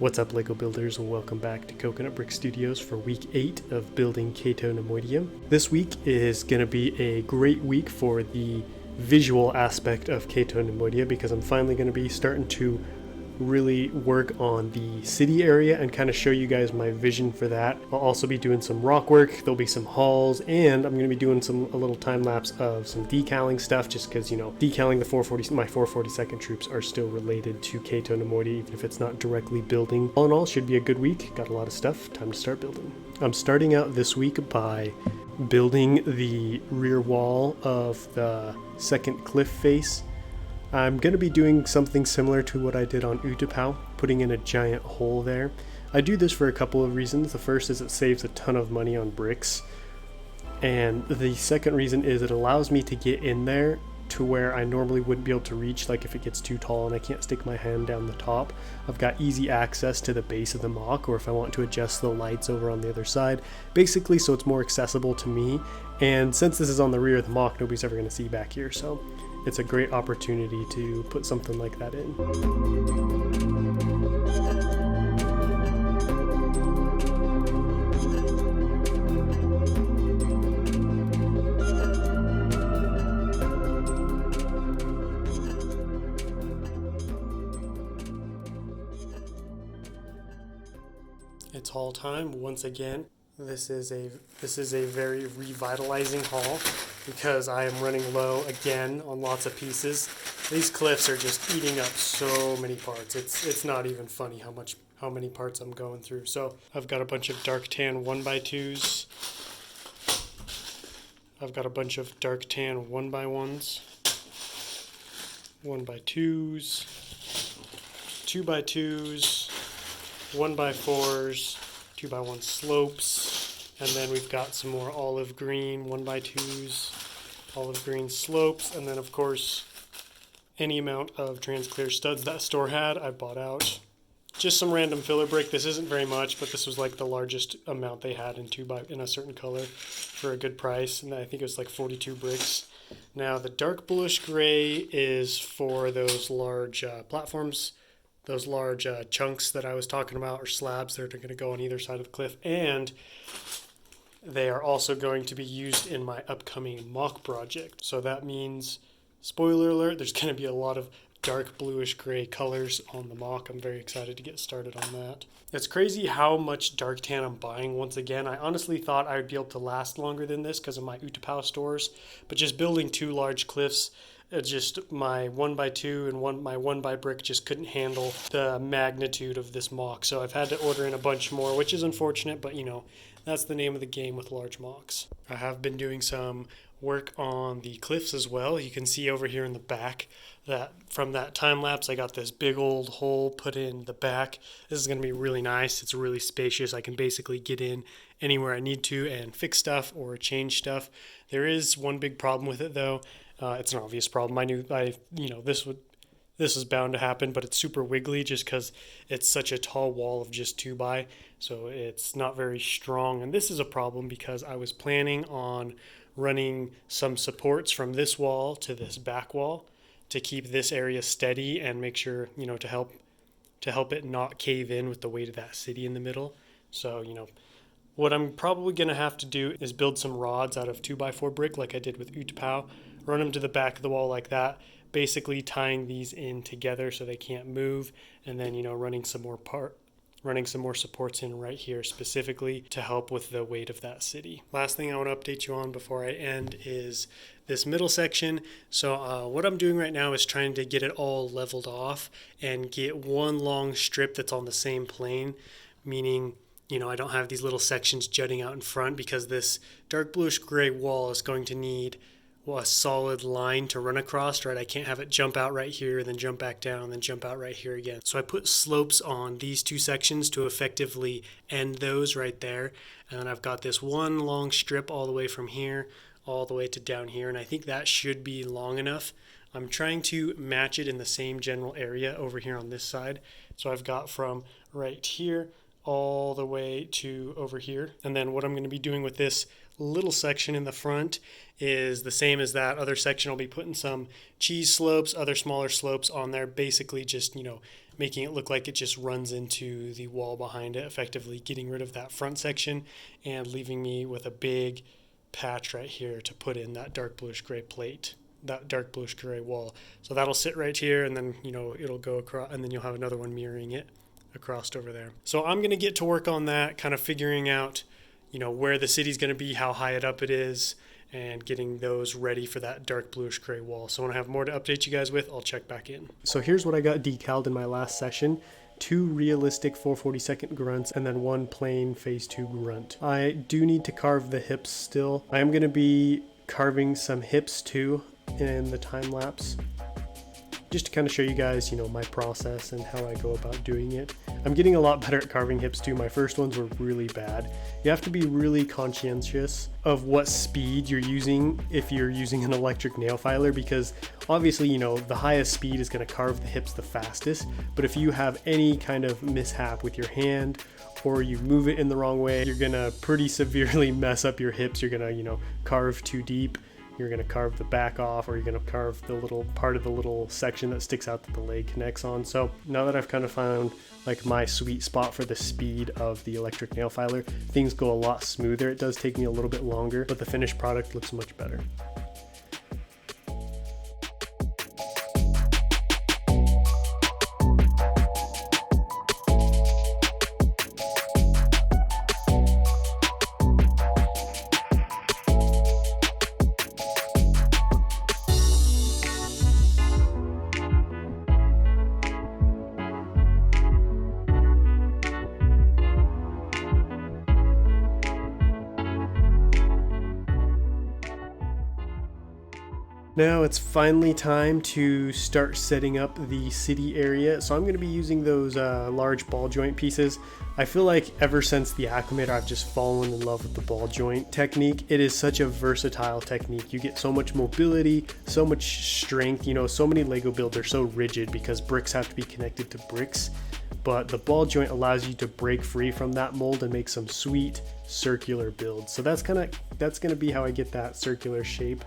What's up, Lego builders, and welcome back to Coconut Brick Studios for week 8 of building Cato Neimoidia. This week is going to be a great week for the visual aspect of Cato Neimoidia because I'm finally going to be starting to really work on the city area and kind of show you guys my vision for that. I'll also be doing some rock work, there'll be some halls, and I'm going to be doing a little time lapse of some decaling stuff just because, you know, decaling my 442nd troops are still related to Cato Neimoidia, even if it's not directly building. All in all, should be a good week. Got a lot of stuff. Time to start building. I'm starting out this week by building the rear wall of the second cliff face. I'm going to be doing something similar to what I did on Utapau, putting in a giant hole there. I do this for a couple of reasons. The first is it saves a ton of money on bricks. And the second reason is it allows me to get in there to where I normally wouldn't be able to reach, like if it gets too tall and I can't stick my hand down the top. I've got easy access to the base of the MOC, or if I want to adjust the lights over on the other side, basically so it's more accessible to me. And since this is on the rear of the MOC, nobody's ever going to see back here, so it's a great opportunity to put something like that in. It's haul time once again. This is a very revitalizing haul because I am running low again on lots of pieces. These cliffs are just eating up so many parts. It's not even funny how many parts I'm going through. So I've got a bunch of dark tan 1x2s. I've got a bunch of dark tan 1x1s, 1x2s, 2x2s, 1x4s, 2x1 slopes, and then we've got some more olive green 1x2s, olive green slopes, and then of course any amount of transclear studs that store had I bought out. Just some random filler brick. This isn't very much, but this was like the largest amount they had in a certain color for a good price, and I think it was like 42 bricks. Now the dark bluish gray is for those large platforms, those large chunks that I was talking about, or slabs that are going to go on either side of the cliff, and they are also going to be used in my upcoming MOC project. So that means, spoiler alert, there's going to be a lot of dark bluish gray colors on the MOC. I'm very excited to get started on that. It's crazy how much dark tan I'm buying once again. I honestly thought I would be able to last longer than this because of my Utapau stores, but just building two large cliffs, just my 1x2 and my 1x brick just couldn't handle the magnitude of this MOC. So I've had to order in a bunch more, which is unfortunate, but you know, that's the name of the game with large MOCs. I have been doing some work on the cliffs as well. You can see over here in the back that from that time lapse I got this big old hole put in the back. This is going to be really nice. It's really spacious. I can basically get in anywhere I need to and fix stuff or change stuff. There is one big problem with it though. It's an obvious problem. This is bound to happen, but it's super wiggly just because it's such a tall wall of just 2x, so it's not very strong. And this is a problem because I was planning on running some supports from this wall to this back wall to keep this area steady and make sure, you know, to help it not cave in with the weight of that city in the middle. So, you know, what I'm probably going to have to do is build some rods out of 2x4 brick like I did with Utapau, run them to the back of the wall like that, basically tying these in together so they can't move, and then, you know, running some more supports in right here specifically to help with the weight of that city. Last thing I want to update you on before I end is this middle section. So what I'm doing right now is trying to get it all leveled off and get one long strip that's on the same plane, meaning, you know, I don't have these little sections jutting out in front because this dark bluish gray wall is going to need a solid line to run across, right? I can't have it jump out right here, then jump back down, then jump out right here again. So I put slopes on these two sections to effectively end those right there. And then I've got this one long strip all the way from here, all the way to down here. And I think that should be long enough. I'm trying to match it in the same general area over here on this side. So I've got from right here all the way to over here. And then what I'm going to be doing with this little section in the front is the same as that other section. I'll be putting some cheese slopes, other smaller slopes on there, basically just, making it look like it just runs into the wall behind it, effectively getting rid of that front section and leaving me with a big patch right here to put in that dark bluish gray plate, that dark bluish gray wall. So that'll sit right here, and then it'll go across, and then you'll have another one mirroring it across over there. So I'm going to get to work on that, kind of figuring out where the city's going to be, how high up it is, and getting those ready for that dark bluish gray wall. So when I have more to update you guys with, I'll check back in. So here's what I got decaled in my last session. 2 realistic 4/42 grunts and then 1 plain phase 2 grunt. I do need to carve the hips still. I am going to be carving some hips too in the time lapse, just to kind of show you guys, my process and how I go about doing it. I'm getting a lot better at carving hips too. My first ones were really bad. You have to be really conscientious of what speed you're using if you're using an electric nail filer, because obviously, the highest speed is going to carve the hips the fastest. But if you have any kind of mishap with your hand, or you move it in the wrong way, you're going to pretty severely mess up your hips. You're going to, carve too deep. You're going to carve the back off, or you're going to carve the little part of the little section that sticks out that the leg connects on. So now that I've kind of found like my sweet spot for the speed of the electric nail filer, things go a lot smoother. It does take me a little bit longer, but the finished product looks much better. Now it's finally time to start setting up the city area. So I'm going to be using those large ball joint pieces. I feel like ever since the Acclimator, I've just fallen in love with the ball joint technique. It is such a versatile technique. You get so much mobility, so much strength. So many Lego builds are so rigid because bricks have to be connected to bricks. But the ball joint allows you to break free from that mold and make some sweet circular builds. So that's going to be how I get that circular shape.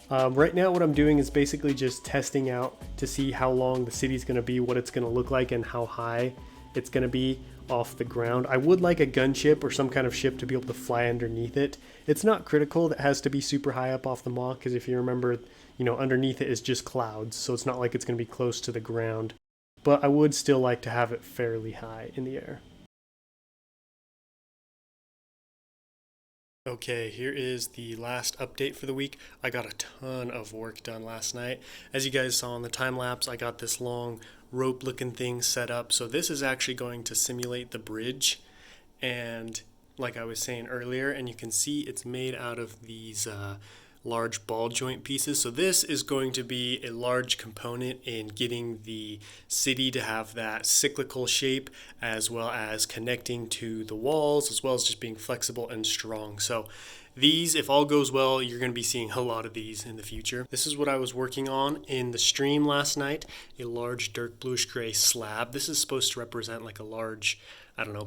Right now what I'm doing is basically just testing out to see how long the city's going to be, what it's going to look like, and how high it's going to be off the ground. I would like a gunship or some kind of ship to be able to fly underneath it. It's not critical that it has to be super high up off the MOC, because if you remember, underneath it is just clouds, so it's not like it's going to be close to the ground. But I would still like to have it fairly high in the air. Okay, here is the last update for the week. I got a ton of work done last night. As you guys saw in the time lapse, I got this long rope looking thing set up. So this is actually going to simulate the bridge. And like I was saying earlier, and you can see it's made out of these large ball joint pieces. So this is going to be a large component in getting the city to have that cyclical shape, as well as connecting to the walls, as well as just being flexible and strong. So these, if all goes well, you're going to be seeing a lot of these in the future. This is what I was working on in the stream last night, a large dark bluish gray slab. This is supposed to represent like a large,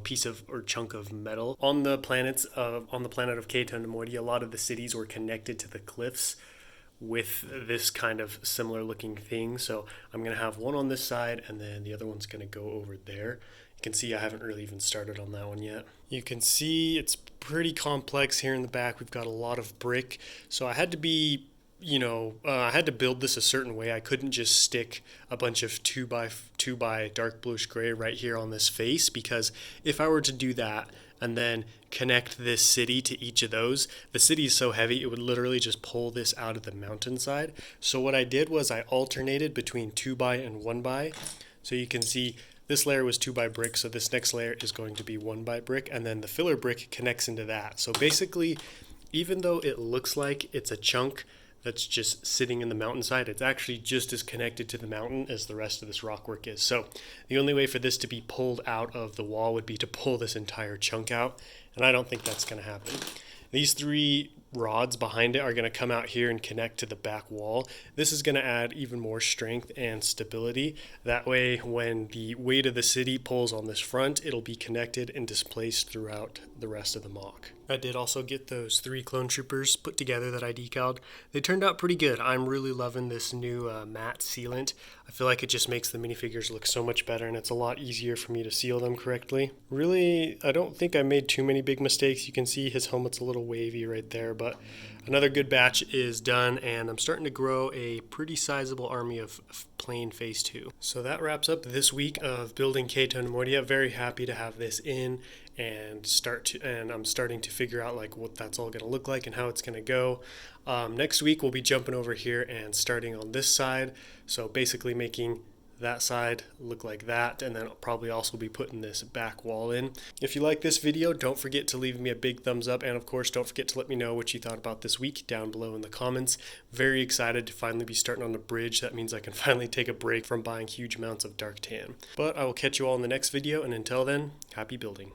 piece of or chunk of metal. On the planet of Cato Neimoidia, a lot of the cities were connected to the cliffs with this kind of similar looking thing. So I'm going to have one on this side, and then the other one's going to go over there. You can see I haven't really even started on that one yet. You can see it's pretty complex here in the back. We've got a lot of brick. So I had to be I had to build this a certain way. I couldn't just stick a bunch of 2x2 dark bluish gray right here on this face, because if I were to do that and then connect this city to each of those, the city is so heavy it would literally just pull this out of the mountainside. So what I did was I alternated between 2x and 1x. So you can see this layer was 2x brick, so this next layer is going to be 1x brick, and then the filler brick connects into that. So basically, even though it looks like it's a chunk that's just sitting in the mountainside, it's actually just as connected to the mountain as the rest of this rockwork is. So the only way for this to be pulled out of the wall would be to pull this entire chunk out and I don't think that's going to happen. These 3 rods behind it are going to come out here and connect to the back wall. This is going to add even more strength and stability. That way, when the weight of the city pulls on this front, it'll be connected and displaced throughout the rest of the MOC. I did also get those 3 clone troopers put together that I decaled. They turned out pretty good. I'm really loving this new matte sealant. I feel like it just makes the minifigures look so much better, and it's a lot easier for me to seal them correctly. Really, I don't think I made too many big mistakes. You can see his helmet's a little wavy right there, but another good batch is done, and I'm starting to grow a pretty sizable army of plain phase 2. So that wraps up this week of building Cato Neimoidia. Very happy to have this in and I'm starting to figure out like what that's all going to look like and how it's going to go. Next week we'll be jumping over here and starting on this side, so basically making that side look like that, and then I'll probably also be putting this back wall in. If you like this video, don't forget to leave me a big thumbs up, and of course don't forget to let me know what you thought about this week down below in the comments. Very excited to finally be starting on the bridge. That means I can finally take a break from buying huge amounts of dark tan. But I will catch you all in the next video, and until then, happy building.